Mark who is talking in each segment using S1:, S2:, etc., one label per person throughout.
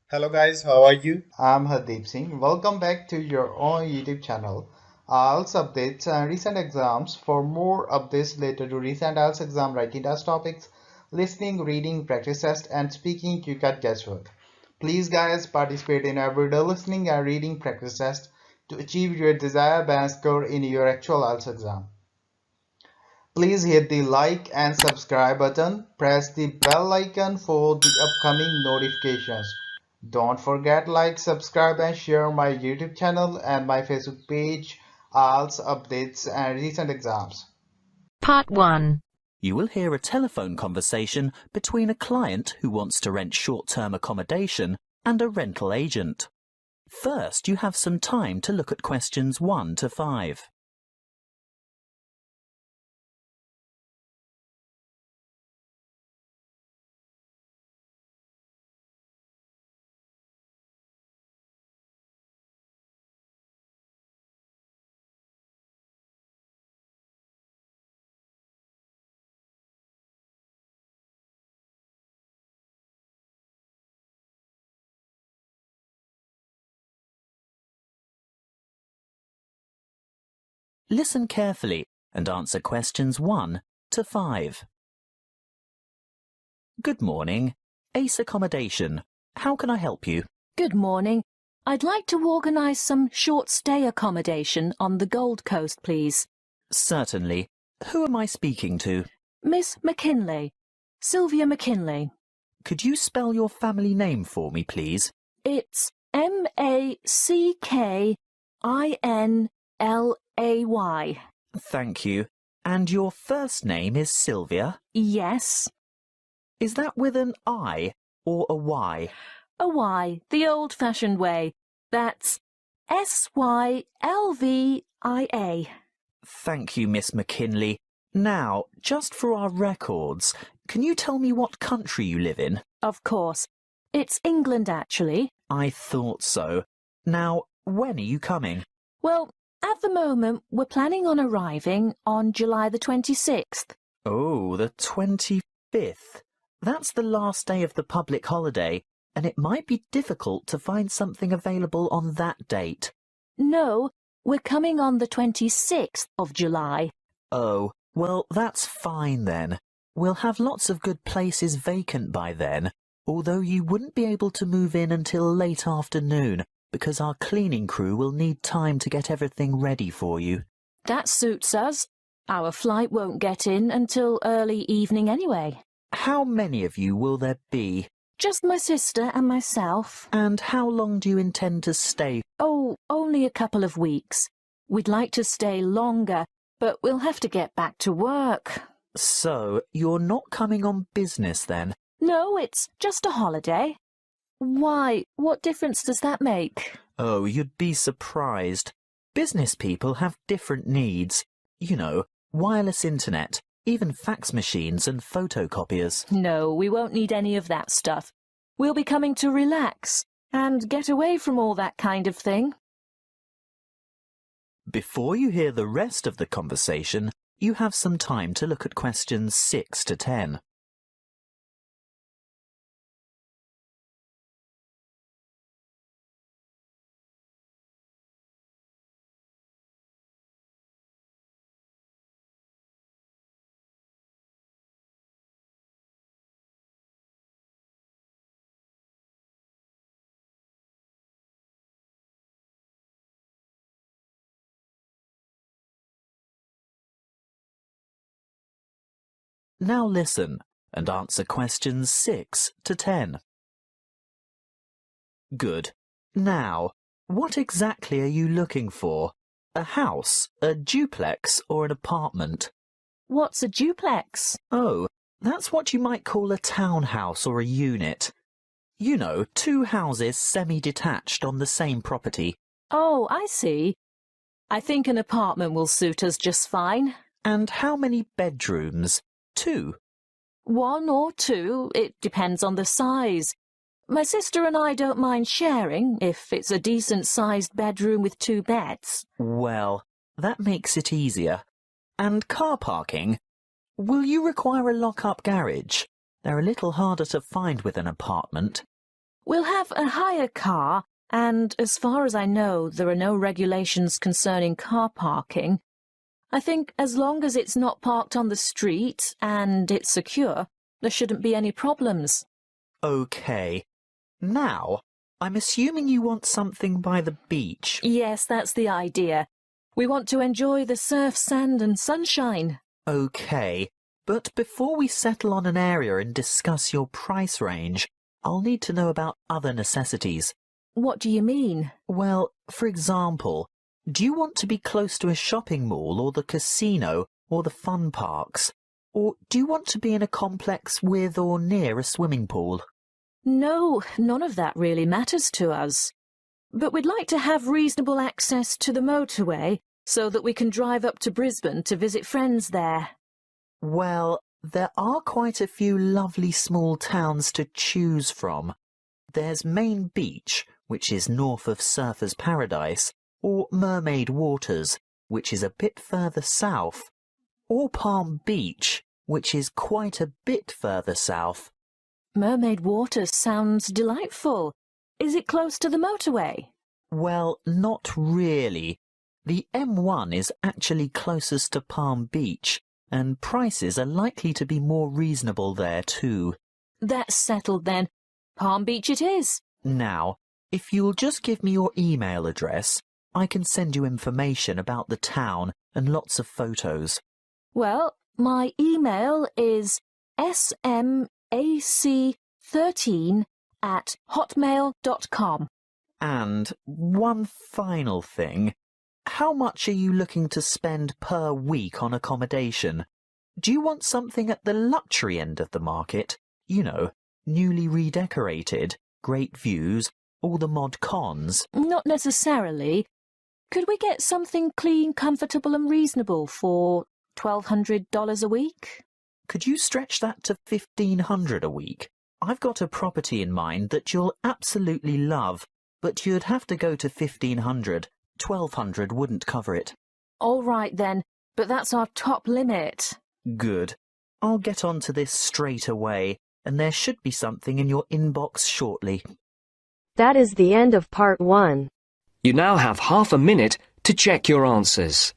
S1: Hello guys, how are you?
S2: I'm Hardeep Singh. Welcome back to your own YouTube channel. IELTS updates and recent exams. For more updates related to recent IELTS exam writing test topics, listening, reading, practice test, and speaking, you got guesswork. Please, guys, participate in everyday listening and reading practice test to achieve your desired band score in your actual IELTS exam. Please hit the like and subscribe button. Press the bell icon for the upcoming notifications. Don't forget like, subscribe and share my YouTube channel and my Facebook page, IELTS updates and recent exams.
S3: Part 1.
S4: You will hear a telephone conversation between a client who wants to rent short-term accommodation and a rental agent. First, you have some time to look at questions 1 to 5. Listen carefully and answer questions 1 to 5. Good morning. Ace Accommodation. How can I help you?
S3: Good morning. I'd like to organise some short stay accommodation on the Gold Coast, please.
S4: Certainly. Who am I speaking to?
S3: Miss McKinley. Sylvia McKinley.
S4: Could you spell your family name for me, please?
S3: It's MAKKINLAY.
S4: Thank you. And your first name is Sylvia?
S3: Yes.
S4: Is that with an I or a Y?
S3: A Y, the old-fashioned way. That's SYLVIA.
S4: Thank you, Miss McKinley. Now, just for our records, can you tell me what country you live in?
S3: Of course. It's England, actually.
S4: I thought so. Now, when are you coming?
S3: Well, at the moment, we're planning on arriving on July the 26th.
S4: Oh, the 25th. That's the last day of the public holiday, and it might be difficult to find something available on that date.
S3: No, we're coming on the 26th of July.
S4: Oh, well, that's fine then. We'll have lots of good places vacant by then, although you wouldn't be able to move in until late afternoon, because our cleaning crew will need time to get everything ready for you.
S3: That suits us. Our flight won't get in until early evening anyway.
S4: How many of you will there be?
S3: Just my sister and myself.
S4: And how long do you intend to stay?
S3: Oh, only a couple of weeks. We'd like to stay longer, but we'll have to get back to work.
S4: So, you're not coming on business then?
S3: No, it's just a holiday. Why, what difference does that make?
S4: Oh, you'd be surprised. Business people have different needs. You know, wireless internet, even fax machines and photocopiers.
S3: No, we won't need any of that stuff. We'll be coming to relax and get away from all that kind of thing.
S4: Before you hear the rest of the conversation, you have some time to look at questions 6 to 10. Now listen and answer questions 6 to 10. Good. Now, what exactly are you looking for? A house, a duplex, or an apartment?
S3: What's a duplex?
S4: Oh, that's what you might call a townhouse or a unit. You know, 2 houses semi-detached on the same property.
S3: Oh, I see. I think an apartment will suit us just fine.
S4: And how many bedrooms? 2.
S3: 1 or 2, it depends on the size. My sister and I don't mind sharing if it's a decent-sized bedroom with 2 beds.
S4: Well, that makes it easier. And car parking? Will you require a lock-up garage? They're a little harder to find with an apartment.
S3: We'll have a hire car, and as far as I know, there are no regulations concerning car parking. I think as long as it's not parked on the street and it's secure, there shouldn't be any problems.
S4: OK. Now, I'm assuming you want something by the beach.
S3: Yes, that's the idea. We want to enjoy the surf, sand and sunshine.
S4: OK, but before we settle on an area and discuss your price range, I'll need to know about other necessities.
S3: What do you mean?
S4: Well, for example, do you want to be close to a shopping mall or the casino or the fun parks? Or do you want to be in a complex with or near a swimming pool?
S3: No, none of that really matters to us. But we'd like to have reasonable access to the motorway so that we can drive up to Brisbane to visit friends there.
S4: Well, there are quite a few lovely small towns to choose from. There's Main Beach, which is north of Surfer's Paradise, or Mermaid Waters, which is a bit further south, or Palm Beach, which is quite a bit further south.
S3: Mermaid Waters sounds delightful. Is it close to the motorway?
S4: Well, not really. The M1 is actually closest to Palm Beach, and prices are likely to be more reasonable there too.
S3: That's settled then. Palm Beach it is.
S4: Now, if you'll just give me your email address, I can send you information about the town and lots of photos.
S3: Well, my email is smac13@hotmail.com.
S4: And one final thing. How much are you looking to spend per week on accommodation? Do you want something at the luxury end of the market? You know, newly redecorated, great views, all the mod cons?
S3: Not necessarily. Could we get something clean, comfortable and reasonable for $1,200 a week?
S4: Could you stretch that to $1,500 a week? I've got a property in mind that you'll absolutely love, but you'd have to go to $1,500. $1,200 wouldn't cover it.
S3: All right then, but that's our top limit.
S4: Good. I'll get on to this straight away, and there should be something in your inbox shortly.
S1: That is the end of part 1.
S5: You now have half a minute to check your answers.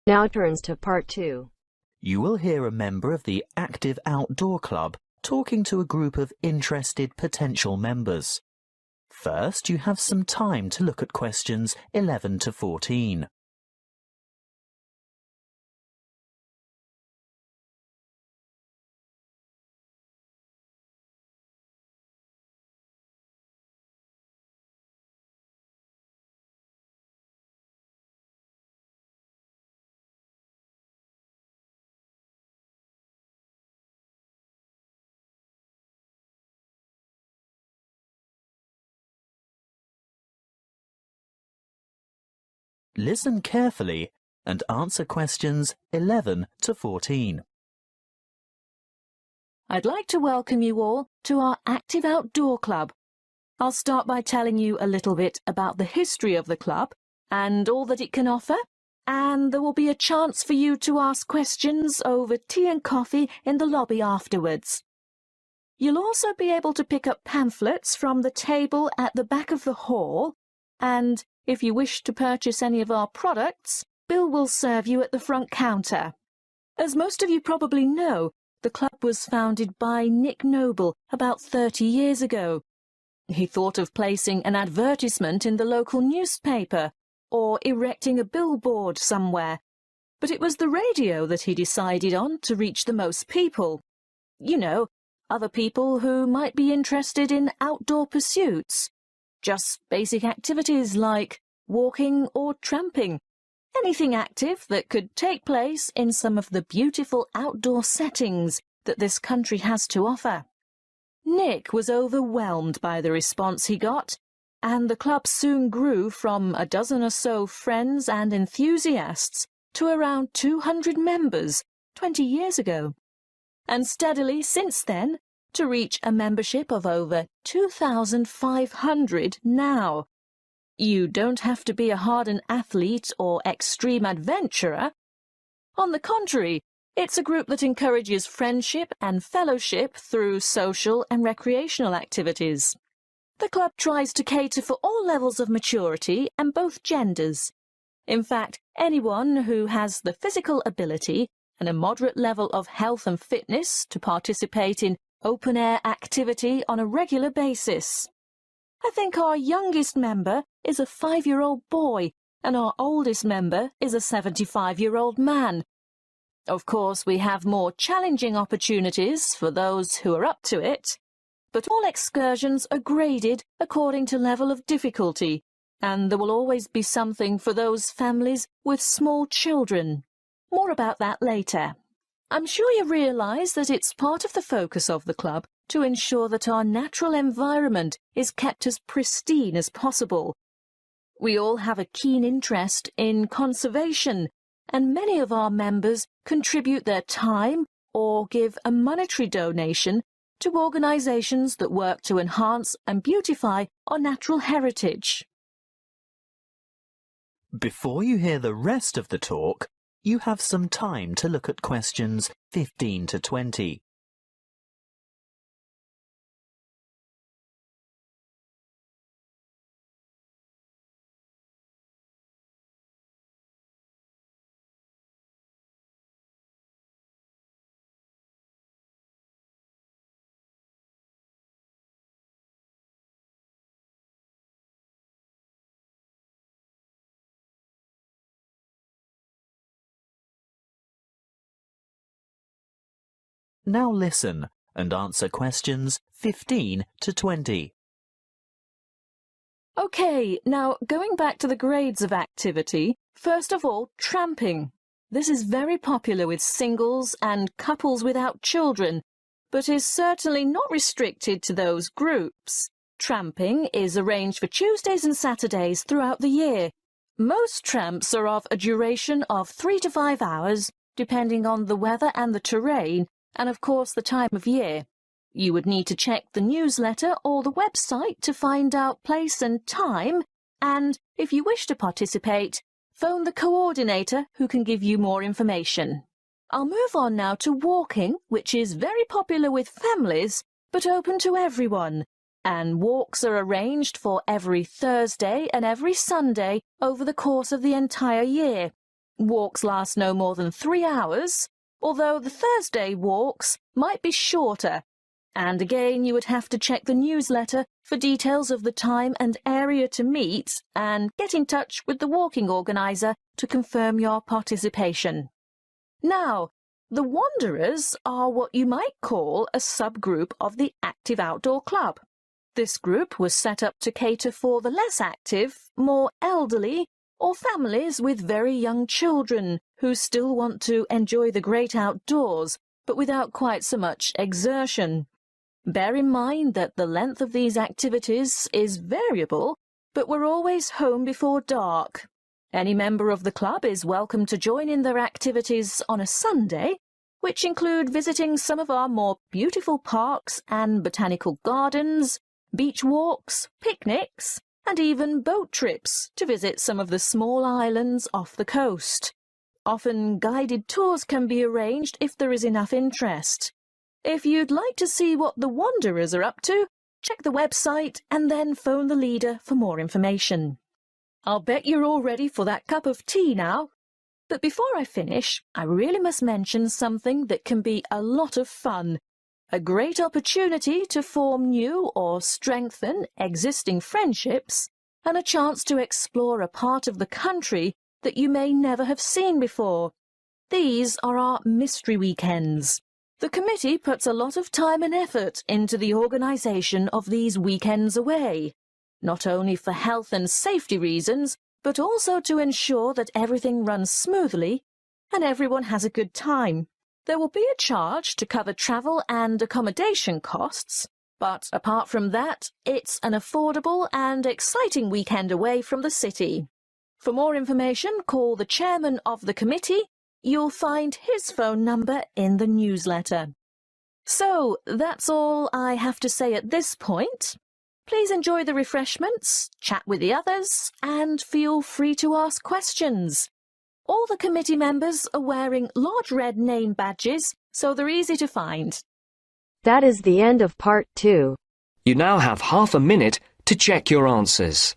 S1: Now turns to part 2.
S4: You will hear a member of the Active Outdoor Club talking to a group of interested potential members. First, you have some time to look at questions 11 to 14. Listen carefully and answer questions 11 to 14.
S3: I'd like to welcome you all to our Active Outdoor Club. I'll start by telling you a little bit about the history of the club and all that it can offer, and there will be a chance for you to ask questions over tea and coffee in the lobby afterwards. You'll also be able to pick up pamphlets from the table at the back of the hall, and if you wish to purchase any of our products, Bill will serve you at the front counter. As most of you probably know, the club was founded by Nick Noble about 30 years ago. He thought of placing an advertisement in the local newspaper or erecting a billboard somewhere, but it was the radio that he decided on to reach the most people. You know, other people who might be interested in outdoor pursuits. Just basic activities like walking or tramping. Anything active that could take place in some of the beautiful outdoor settings that this country has to offer. Nick was overwhelmed by the response he got, and the club soon grew from a dozen or so friends and enthusiasts to around 200 members 20 years ago, and steadily since then to reach a membership of over 2,500 now. You don't have to be a hardened athlete or extreme adventurer. On the contrary, it's a group that encourages friendship and fellowship through social and recreational activities. The club tries to cater for all levels of maturity and both genders. In fact, anyone who has the physical ability and a moderate level of health and fitness to participate in open-air activity on a regular basis. I think our youngest member is a 5-year-old boy and our oldest member is a 75-year-old man. Of course, we have more challenging opportunities for those who are up to it, but all excursions are graded according to level of difficulty, and there will always be something for those families with small children. More about that later. I'm sure you realise that it's part of the focus of the club to ensure that our natural environment is kept as pristine as possible. We all have a keen interest in conservation, and many of our members contribute their time or give a monetary donation to organisations that work to enhance and beautify our natural heritage.
S4: Before you hear the rest of the talk, you have some time to look at questions 15 to 20. Now listen and answer questions 15 to 20.
S3: OK, now going back to the grades of activity, first of all, tramping. This is very popular with singles and couples without children, but is certainly not restricted to those groups. Tramping is arranged for Tuesdays and Saturdays throughout the year. Most tramps are of a duration of 3 to 5 hours, depending on the weather and the terrain, and of course the time of year. You would need to check the newsletter or the website to find out place and time, and if you wish to participate, phone the coordinator who can give you more information. I'll move on now to walking, which is very popular with families, but open to everyone, and walks are arranged for every Thursday and every Sunday over the course of the entire year. Walks last no more than 3 hours, although the Thursday walks might be shorter, and again you would have to check the newsletter for details of the time and area to meet and get in touch with the walking organiser to confirm your participation. Now, the Wanderers are what you might call a subgroup of the Active Outdoor Club. This group was set up to cater for the less active, more elderly, or families with very young children who still want to enjoy the great outdoors, but without quite so much exertion. Bear in mind that the length of these activities is variable, but we're always home before dark. Any member of the club is welcome to join in their activities on a Sunday, which include visiting some of our more beautiful parks and botanical gardens, beach walks, picnics, and even boat trips to visit some of the small islands off the coast. Often guided tours can be arranged if there is enough interest. If you'd like to see what the Wanderers are up to, check the website and then phone the leader for more information. I'll bet you're all ready for that cup of tea now. But before I finish, I really must mention something that can be a lot of fun. A great opportunity to form new or strengthen existing friendships, and a chance to explore a part of the country that you may never have seen before. These are our mystery weekends. The committee puts a lot of time and effort into the organisation of these weekends away, not only for health and safety reasons, but also to ensure that everything runs smoothly and everyone has a good time. There will be a charge to cover travel and accommodation costs, But apart from that, it's an affordable and exciting weekend away from the city. For more information, call the chairman of the committee. You'll find his phone number in the newsletter. So, that's all I have to say at this point. Please enjoy the refreshments, chat with the others, and feel free to ask questions. All the committee members are wearing large red name badges, so they're easy to find.
S1: That is the end of part 2.
S5: You now have half a minute to check your answers.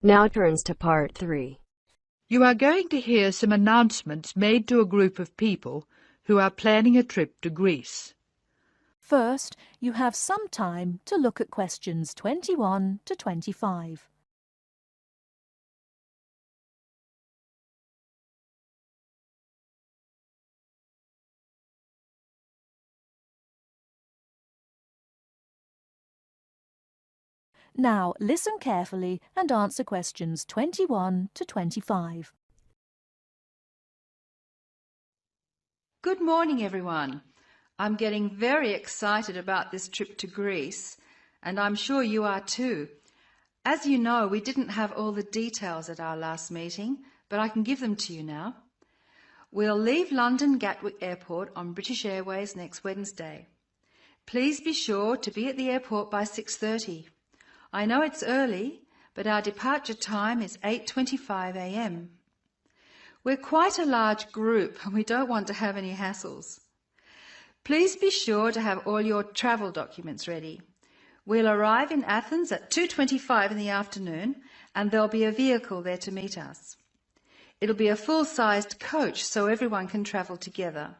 S1: Now turns to part 3.
S6: You are going to hear some announcements made to a group of people who are planning a trip to Greece.
S3: First, you have some time to look at questions 21 to 25. Now listen carefully and answer questions 21 to 25.
S7: Good morning, everyone. I'm getting very excited about this trip to Greece, and I'm sure you are too. As you know, we didn't have all the details at our last meeting, but I can give them to you now. We'll leave London Gatwick Airport on British Airways next Wednesday. Please be sure to be at the airport by 6:30. I know it's early, but our departure time is 8:25 a.m. We're quite a large group and we don't want to have any hassles. Please be sure to have all your travel documents ready. We'll arrive in Athens at 2:25 in the afternoon and there'll be a vehicle there to meet us. It'll be a full-sized coach so everyone can travel together.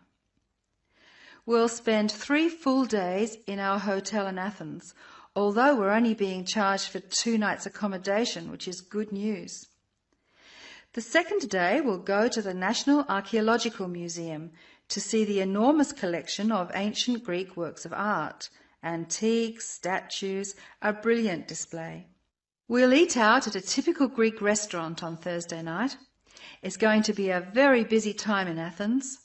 S7: We'll spend 3 full days in our hotel in Athens, although we're only being charged for 2 nights accommodation, which is good news. The second day we'll go to the National Archaeological Museum to see the enormous collection of ancient Greek works of art, antiques, statues, a brilliant display. We'll eat out at a typical Greek restaurant on Thursday night. It's going to be a very busy time in Athens.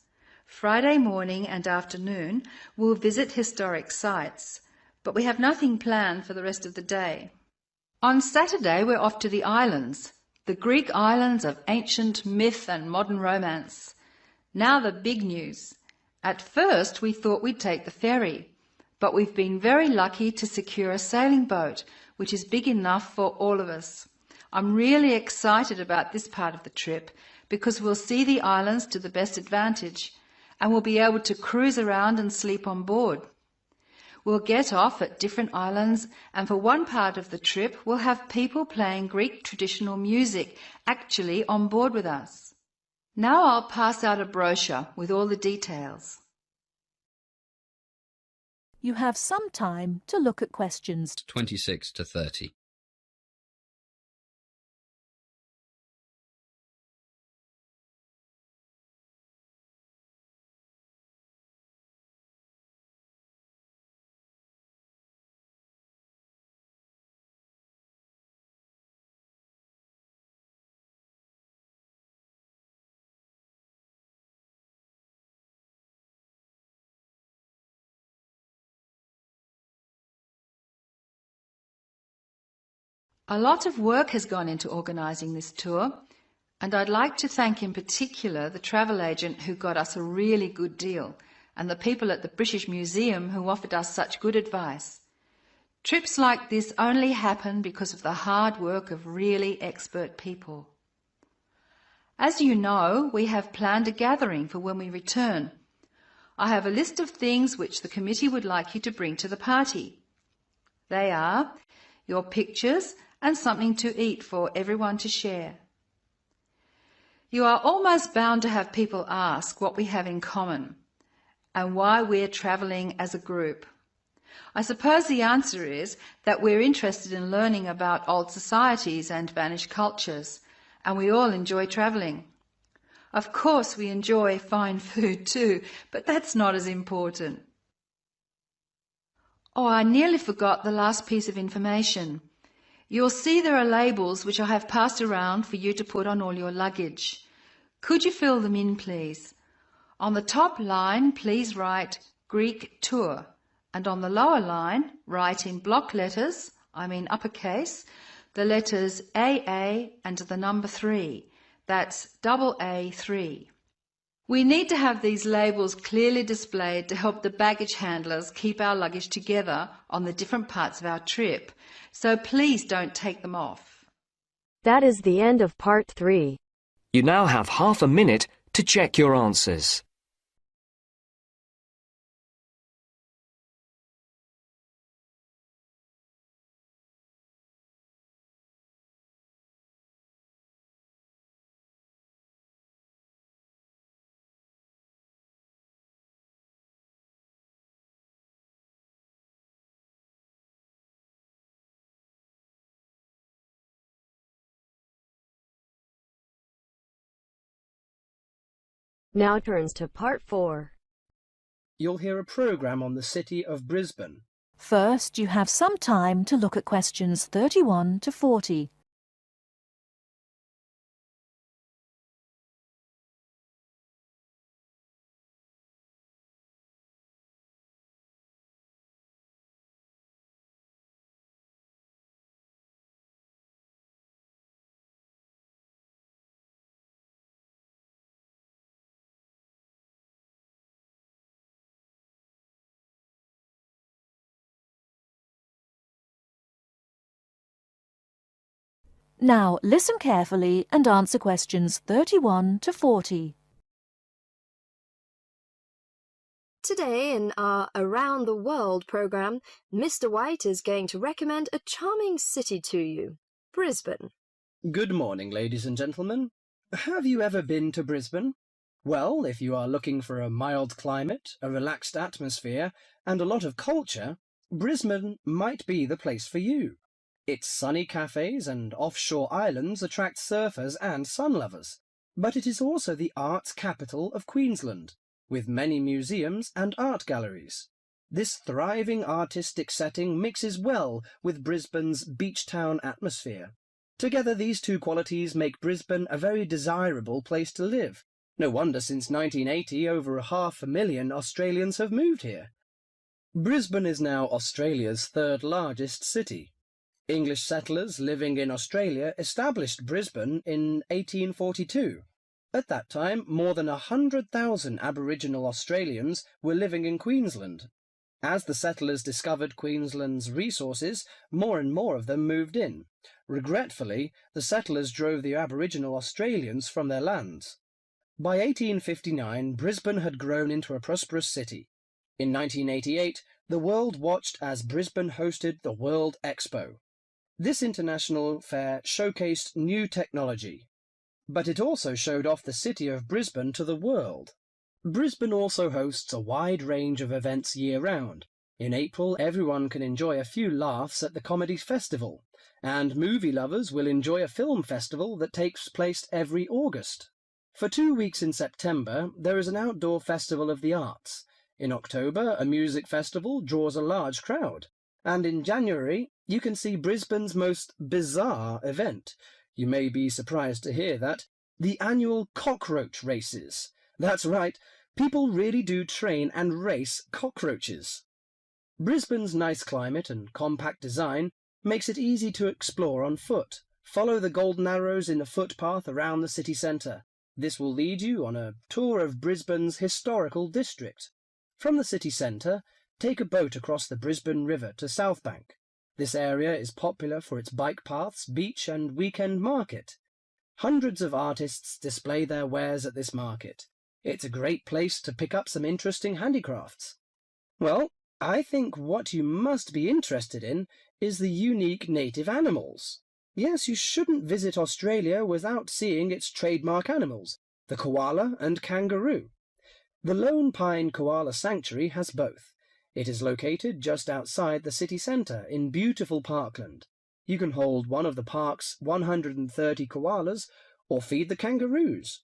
S7: Friday morning and afternoon we'll visit historic sites, but we have nothing planned for the rest of the day. On Saturday we're off to the islands, the Greek islands of ancient myth and modern romance. Now the big news. At first we thought we'd take the ferry, but we've been very lucky to secure a sailing boat, which is big enough for all of us. I'm really excited about this part of the trip because we'll see the islands to the best advantage and we'll be able to cruise around and sleep on board. We'll get off at different islands and for one part of the trip we'll have people playing Greek traditional music actually on board with us. Now I'll pass out a brochure with all the details.
S3: You have some time to look at questions
S8: 26 to 30.
S7: A lot of work has gone into organising this tour, and I'd like to thank in particular the travel agent who got us a really good deal, and the people at the British Museum who offered us such good advice. Trips like this only happen because of the hard work of really expert people. As you know, we have planned a gathering for when we return. I have a list of things which the committee would like you to bring to the party. They are your pictures and something to eat for everyone to share. You are almost bound to have people ask what we have in common and why we're travelling as a group. I suppose the answer is that we're interested in learning about old societies and vanished cultures, and we all enjoy travelling. Of course we enjoy fine food too, but that's not as important. Oh, I nearly forgot the last piece of information. You'll see there are labels which I have passed around for you to put on all your luggage. Could you fill them in, please? On the top line, please write Greek tour, and on the lower line, write in block letters, I mean uppercase, the letters AA and the number 3. That's AA3. We need to have these labels clearly displayed to help the baggage handlers keep our luggage together on the different parts of our trip, so please don't take them off.
S1: That is the end of part 3.
S5: You now have half a minute to check your answers.
S1: Now turns to part 4.
S8: You'll hear a programme on the city of Brisbane.
S3: First, you have some time to look at questions 31 to 40. Now listen carefully and answer questions 31 to 40.
S9: Today in our Around the World programme, Mr. White is going to recommend a charming city to you, Brisbane.
S8: Good morning, ladies and gentlemen. Have you ever been to Brisbane? Well, if you are looking for a mild climate, a relaxed atmosphere, and a lot of culture, Brisbane might be the place for you. Its sunny cafes and offshore islands attract surfers and sun lovers, but it is also the arts capital of Queensland, with many museums and art galleries. This thriving artistic setting mixes well with Brisbane's beach town atmosphere. Together these two qualities make Brisbane a very desirable place to live. No wonder since 1980 over 500,000 Australians have moved here. Brisbane is now Australia's third largest city. English settlers living in Australia established Brisbane in 1842. At that time, more than 100,000 Aboriginal Australians were living in Queensland. As the settlers discovered Queensland's resources, more and more of them moved in. Regretfully, the settlers drove the Aboriginal Australians from their lands. By 1859, Brisbane had grown into a prosperous city. In 1988, the world watched as Brisbane hosted the World Expo. This international fair showcased new technology, but it also showed off the city of Brisbane to the world. Brisbane also hosts a wide range of events year-round. In April, everyone can enjoy a few laughs at the Comedy Festival, and movie lovers will enjoy a film festival that takes place every August. For 2 weeks in September, there is an outdoor festival of the arts. In October, a music festival draws a large crowd. And in January, you can see Brisbane's most bizarre event. You may be surprised to hear that. The annual cockroach races. That's right, people really do train and race cockroaches. Brisbane's nice climate and compact design makes it easy to explore on foot. Follow the golden arrows in the footpath around the city centre. This will lead you on a tour of Brisbane's historical district. From the city centre, take a boat across the Brisbane River to South Bank. This area is popular for its bike paths, beach and weekend market. Hundreds of artists display their wares at this market. It's a great place to pick up some interesting handicrafts. Well, I think what you must be interested in is the unique native animals. Yes, you shouldn't visit Australia without seeing its trademark animals, the koala and kangaroo. The Lone Pine Koala Sanctuary has both. It is located just outside the city centre in beautiful parkland. You can hold one of the park's 130 koalas or feed the kangaroos.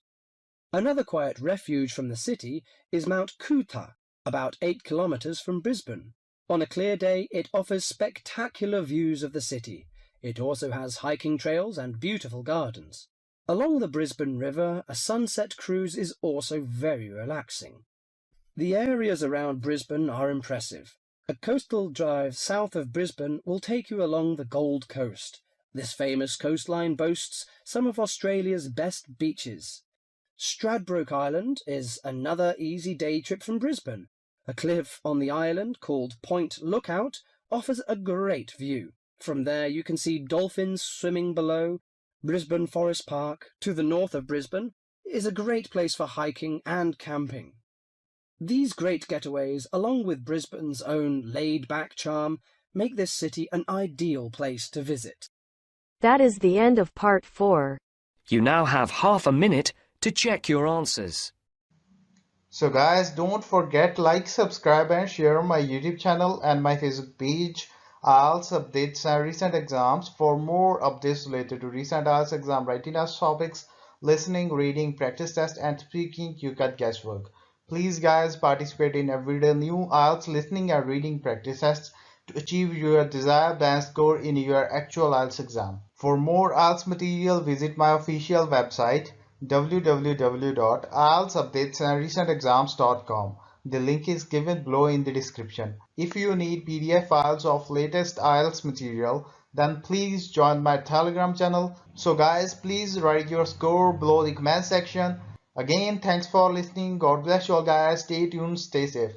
S8: Another quiet refuge from the city is Mount Kuta, about 8 kilometres from Brisbane. On a clear day, it offers spectacular views of the city. It also has hiking trails and beautiful gardens. Along the Brisbane River, a sunset cruise is also very relaxing. The areas around Brisbane are impressive. A coastal drive south of Brisbane will take you along the Gold Coast. This famous coastline boasts some of Australia's best beaches. Stradbroke Island is another easy day trip from Brisbane. A cliff on the island called Point Lookout offers a great view. From there you can see dolphins swimming below. Brisbane Forest Park, to the north of Brisbane, is a great place for hiking and camping. These great getaways, along with Brisbane's own laid-back charm, make this city an ideal place to visit.
S1: That is the end of part 4.
S5: You now have half a minute to check your answers.
S2: So guys, don't forget like, subscribe and share my YouTube channel and my Facebook page, IELTS updates and recent exams. For more updates related to recent IELTS exam writing test topics, listening, reading, practice test and speaking, you got guesswork. Please guys, participate in everyday new IELTS listening and reading practice tests to achieve your desired band score in your actual IELTS exam. For more IELTS material, visit my official website www.ieltsupdatesandrecentexams.com. The link is given below in the description. If you need PDF files of latest IELTS material, then please join my Telegram channel. So guys, please write your score below the comment section. Again, thanks for listening. God bless you all guys. Stay tuned, stay safe.